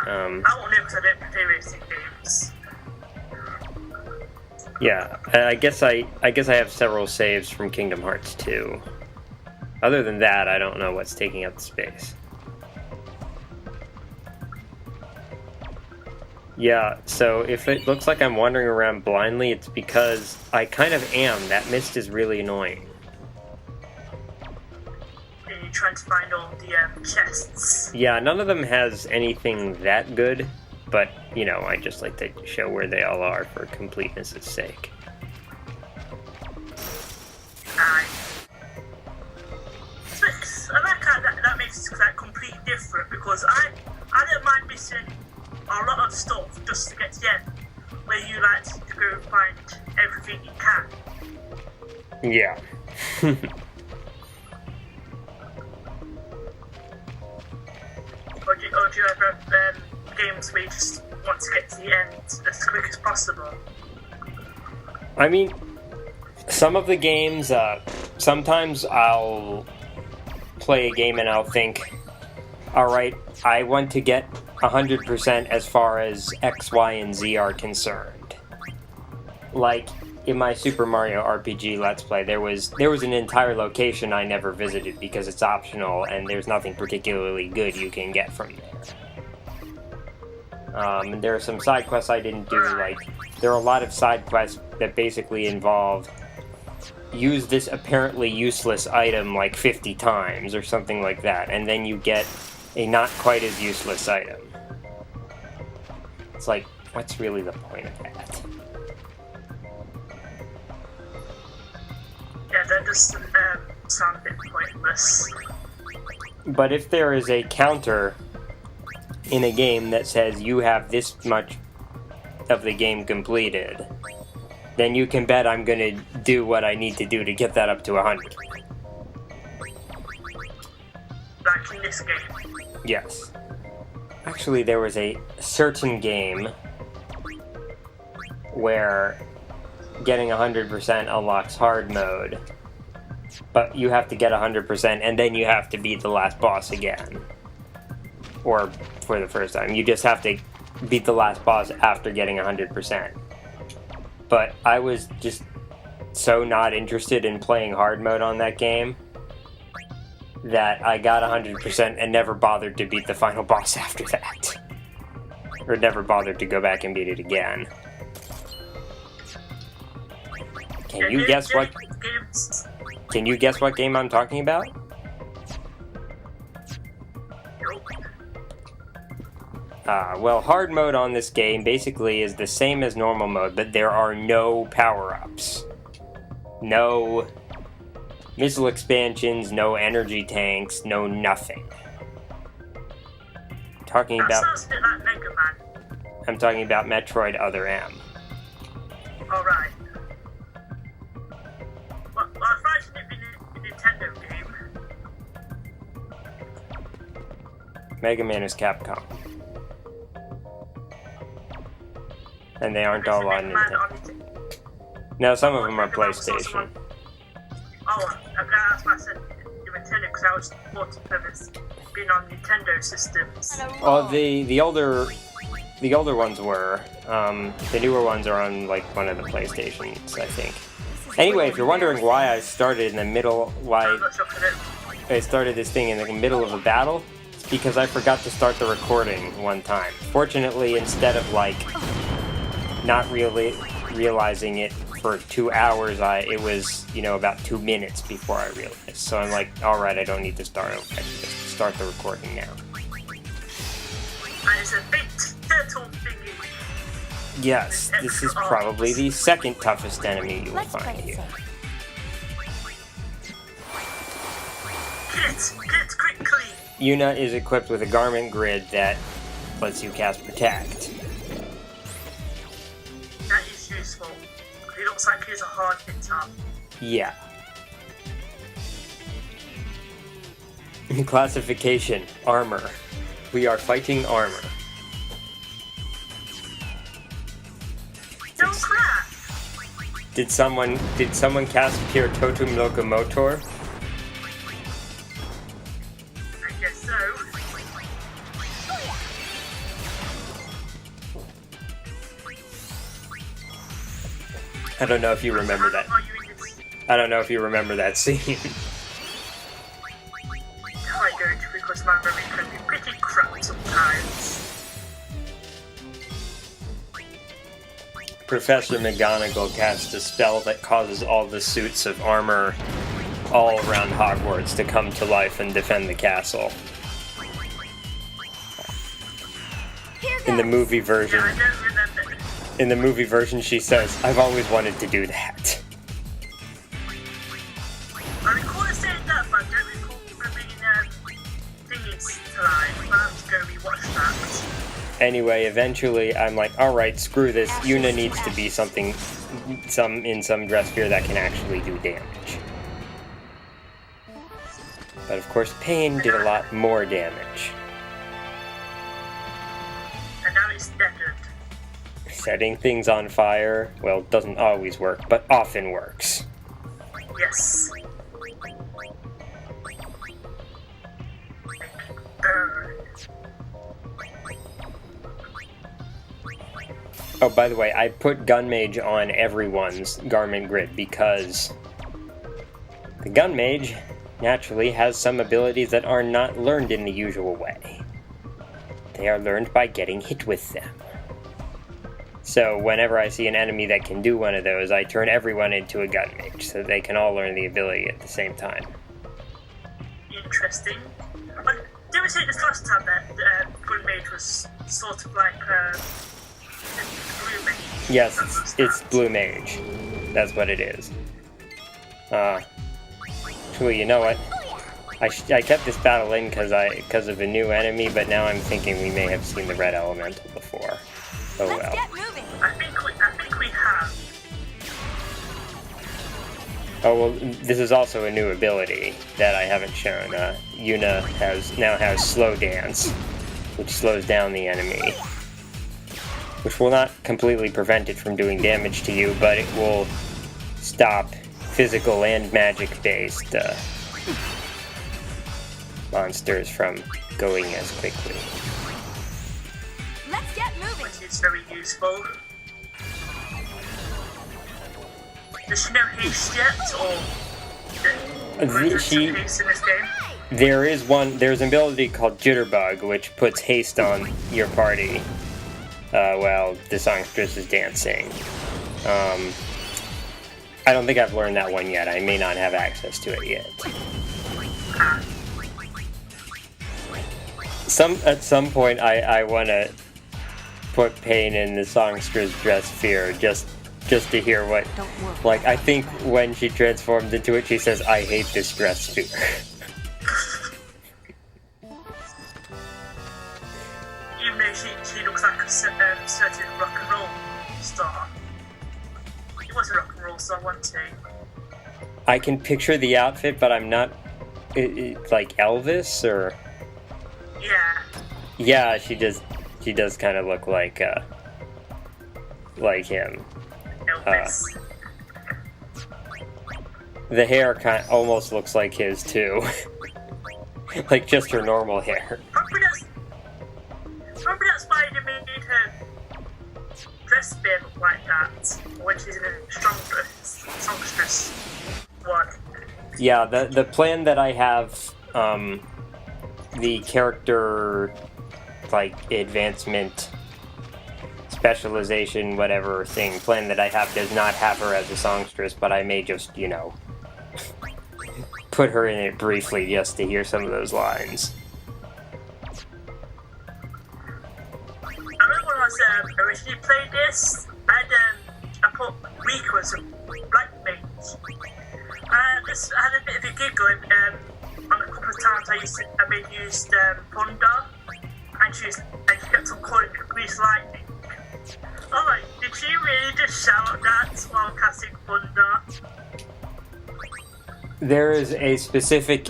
I won't know because I don't play racing games. Yeah, I guess I have several saves from Kingdom Hearts 2. Other than that, I don't know what's taking up the space. Yeah, so if it looks like I'm wandering around blindly, it's because I kind of am. That mist is really annoying. And you're trying to find all the chests. Yeah, none of them has anything that good, but, you know, I just like to show where they all are for completeness' sake. I like how that makes it like completely different, because I don't mind missing a lot of stuff just to get to the end, where you like to go and find everything you can. Yeah. Or do you ever have games where you just want to get to the end as quick as possible? I mean, some of the games, sometimes I'll play a game and I'll think, alright, I want to get 100% as far as X, Y, and Z are concerned. Like, in my Super Mario RPG Let's Play, there was an entire location I never visited because it's optional and there's nothing particularly good you can get from there. There are some side quests I didn't do, like, there are a lot of side quests that basically involve use this apparently useless item like 50 times or something like that, and then you get a not quite as useless item. It's like, what's really the point of that? Yeah, that does sound a bit pointless. But if there is a counter in a game that says you have this much of the game completed, then you can bet I'm gonna do what I need to do to get that up to 100. Like in this game? Yes. Actually, there was a certain game where getting 100% unlocks hard mode, but you have to get 100% and then you have to beat the last boss again. Or for the first time. You just have to beat the last boss after getting 100%. But I was just so not interested in playing hard mode on that game that I got 100% and never bothered to beat the final boss after that. Or never bothered to go back and beat it again. Can you guess what game I'm talking about? Well, hard mode on this game basically is the same as normal mode, but there are no power-ups. No missile expansions, no energy tanks, no nothing. Talking about... That sounds a bit like Mega Man. I'm talking about Metroid Other M. Alright. Well, I thought it'd been a Nintendo game. Mega Man is Capcom. And they aren't all on Nintendo. No, some of them are PlayStation. Oh, that's why I said Nintendo, because I was thought of them as being on Nintendo systems. Oh, the older ones were. The newer ones are on like one of the PlayStations, I think. Anyway, if you're wondering why I started in the middle, why I started this thing in the middle of a battle, it's because I forgot to start the recording one time. Fortunately, instead of like not really realizing it for 2 hours, it was, you know, about 2 minutes before I realized. So I'm like, alright, I don't need to start over. I can just start the recording now. And it's a big turtle thingy. Yes, this is probably the second toughest enemy you will find here. Get it quickly! Yuna is equipped with a garment grid that lets you cast Protect. That is useful. It looks like he's a hard hitter. Yeah. Classification, armor. We are fighting armor. Don't crash! Did someone cast Piertotum Locomotor? I guess so. I don't know if you remember that. I don't know if you remember that scene. No, I don't, because my memory can be pretty crap sometimes. Professor McGonagall casts a spell that causes all the suits of armor all around Hogwarts to come to life and defend the castle. In the movie version, Yeah, I don't remember. in the movie version, she says, "I've always wanted to do that." I recall her saying that, but I don't recall her being thingies alive. I have to go rewatch that. Anyway, eventually, I'm like, "All right, screw this. Una needs to be in some Dressphere that can actually do damage." But of course, Pain did a lot more damage. And now it's deadened. Setting things on fire, well, doesn't always work, but often works. Yes. Burn. Oh, by the way, I put Gun Mage on everyone's garment grid because the Gun Mage naturally has some abilities that are not learned in the usual way. They are learned by getting hit with them. So whenever I see an enemy that can do one of those, I turn everyone into a Gun Mage so they can all learn the ability at the same time. Interesting. But did we say this last time that Gun Mage was sort of like Blue Mage? Yes, it's Blue Mage. That's what it is. Actually, you know what? I kept this battle in because of a new enemy, but now I'm thinking we may have seen the Red Elemental before. Oh Let's well. get moving. I think we have. Oh well, this is also a new ability that I haven't shown. Una now has Slow Dance, which slows down the enemy. Which will not completely prevent it from doing damage to you, but it will stop physical and magic-based monsters from going as quickly. Let's get moving. Which is very useful. Does she know haste yet, or She- haste in this game? There's an ability called Jitterbug, which puts haste on your party while the Songstress is dancing. I don't think I've learned that one yet. I may not have access to it yet. At some point, I want to put Pain in the Songstress Dressphere just to hear what. Don't worry. Like, I think when she transforms into it, she says, "I hate this Dressphere." Even though she looks like a certain rock and roll star. He was a rock and roll star, wasn't he? I can picture the outfit, but I'm not. Like Elvis, or Yeah. yeah, she does kind of look like him. Elvis. The hair almost looks like his too, like just her normal hair. Probably that's why they made her Dressphere look like that when she's in a Songstress one. Yeah, the plan that I have, the character like advancement, specialization, whatever plan that I have does not have her as a songstress, but I may just, put her in it briefly just to hear some of those lines. I remember when I was originally playing this, I put Rika as a black mage. I had a bit of a giggle on a couple of times I used Thunder, and she kept on calling it Grease Lightning. Oh, did she really just shout that while casting Thunder? There is a specific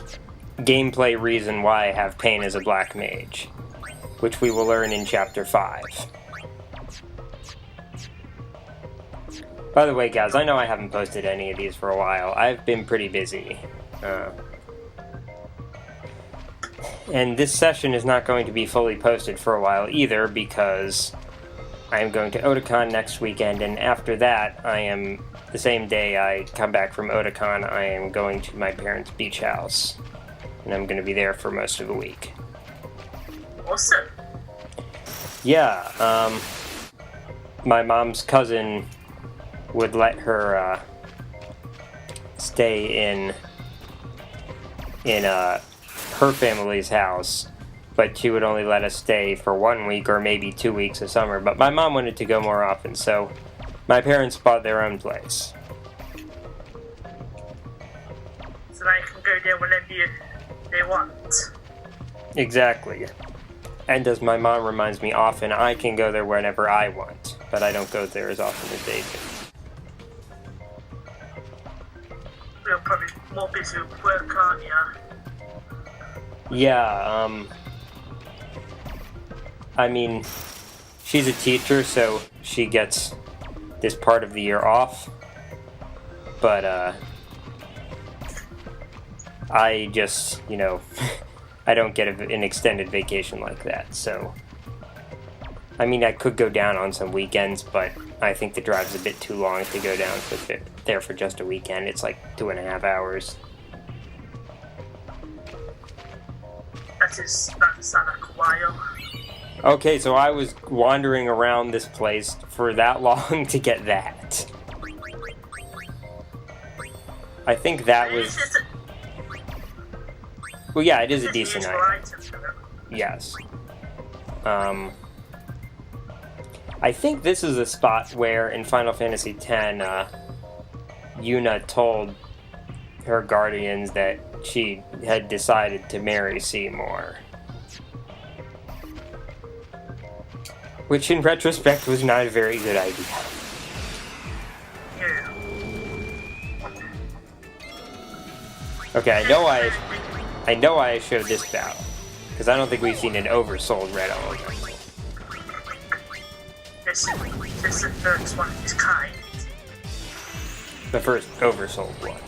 gameplay reason why I have Pain as a black mage, which we will learn in Chapter 5. By the way, guys, I know I haven't posted any of these for a while. I've been pretty busy. And this session is not going to be fully posted for a while either, because I am going to Otakon next weekend, and after that I am the same day I come back from Otakon, I am going to my parents' beach house. And I'm going to be there for most of the week. Awesome. Yeah, my mom's cousin would let her stay in her family's house, but she would only let us stay for 1 week or maybe 2 weeks of summer. But my mom wanted to go more often, so my parents bought their own place. So now you can go there whenever they want. Exactly. And as my mom reminds me often, I can go there whenever I want, but I don't go there as often as they do. You're probably more busy with work, aren't you? Yeah, I mean, she's a teacher, so she gets this part of the year off, but, I just, I don't get an extended vacation like that, so... I mean, I could go down on some weekends, but I think the drive's a bit too long to go down there for just a weekend. It's like 2.5 hours. That sounds like a while. Okay, so I was wandering around this place for that long to get that. I think that was... Well, yeah, it is a decent item. Yes. I think this is a spot where, in Final Fantasy X, Yuna told her guardians that she had decided to marry Seymour. Which, in retrospect, was not a very good idea. Okay, I know I showed this battle, because I don't think we've seen an oversold red element. This is the first one of its kind. The first oversold one.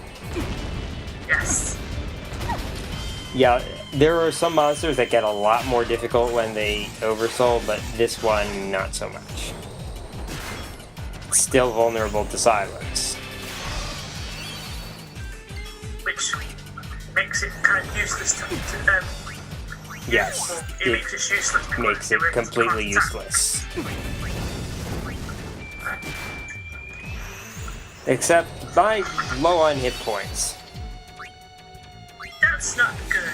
Yes. Yeah, there are some monsters that get a lot more difficult when they oversold, but this one, not so much. It's still vulnerable to silence. Which makes it kind of useless to them. Yes, It makes it useless because makes it completely useless. Except I'm low on hit points. That's not good.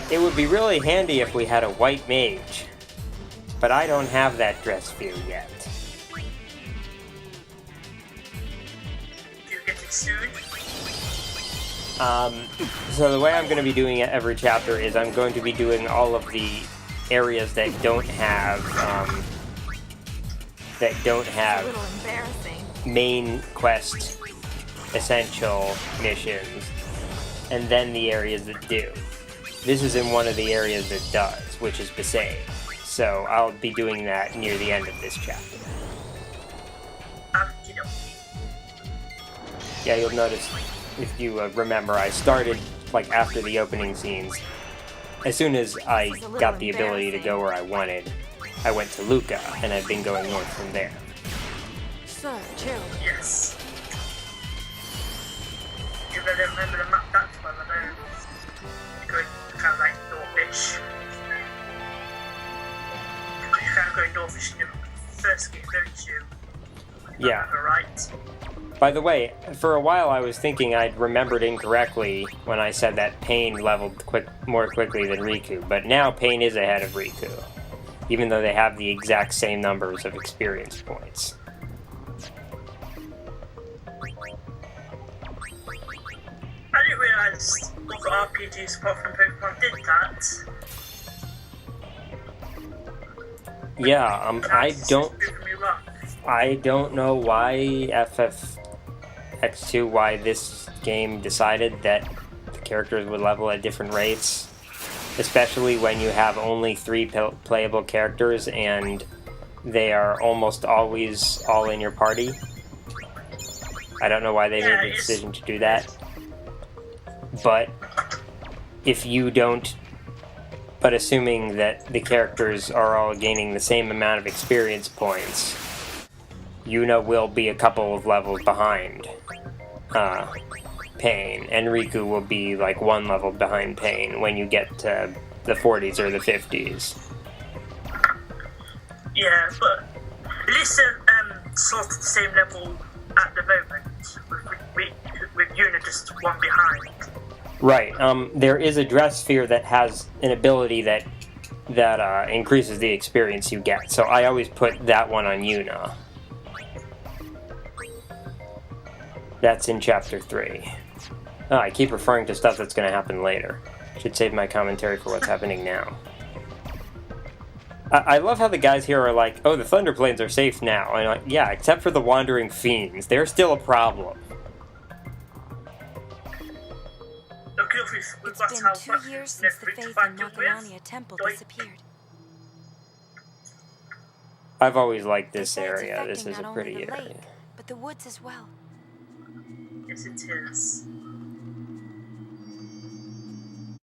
It would be really handy if we had a white mage, but I don't have that Dressphere yet. Do you get it soon? So the way I'm going to be doing it every chapter is I'm going to be doing all of the areas that don't have, A little embarrassing. main quest essential missions, and then the areas that do. This is in one of the areas that does, which is Besaid. So I'll be doing that near the end of this chapter. Yeah, you'll notice, if you remember, I started, like, after the opening scenes. As soon as I got the ability to go where I wanted, I went to Luca, and I've been going north from there. Sir, chill. Yes. You better remember the map that's well, I know. You're going kind of like northish. Because you kind of go northish in your first game, don't you? Yeah. Right. By the way, for a while I was thinking I'd remembered incorrectly when I said that Pain leveled more quickly than Riku, but now Pain is ahead of Riku, even though they have the exact same numbers of experience points. I didn't realise other RPGs apart from Pokemon did that. Yeah, That's I don't know why X-2, why this game decided that the characters would level at different rates, especially when you have only 3 playable characters and they are almost always all in your party. I don't know why they made the decision to do that. But if you don't... But assuming that the characters are all gaining the same amount of experience points, Yuna will be a couple of levels behind Pain, and Riku will be like one level behind Pain when you get to the 40s or the 50s. Yeah, but at least they're sort of the same level at the moment, with Yuna just one behind. Right. There is a Dressphere that has an ability that increases the experience you get, so I always put that one on Yuna. That's in Chapter 3. Oh, I keep referring to stuff that's going to happen later. Should save my commentary for what's happening now. I love how the guys here are like, oh, the Thunder Plains are safe now. And I'm like, yeah, except for the Wandering Fiends. They're still a problem. Look, we've got It's how been 2 years since the faith in Macalania Temple disappeared. I've always liked this They say it's area. This affecting is a not pretty only the area. lake, but the woods as well. Yes, it is.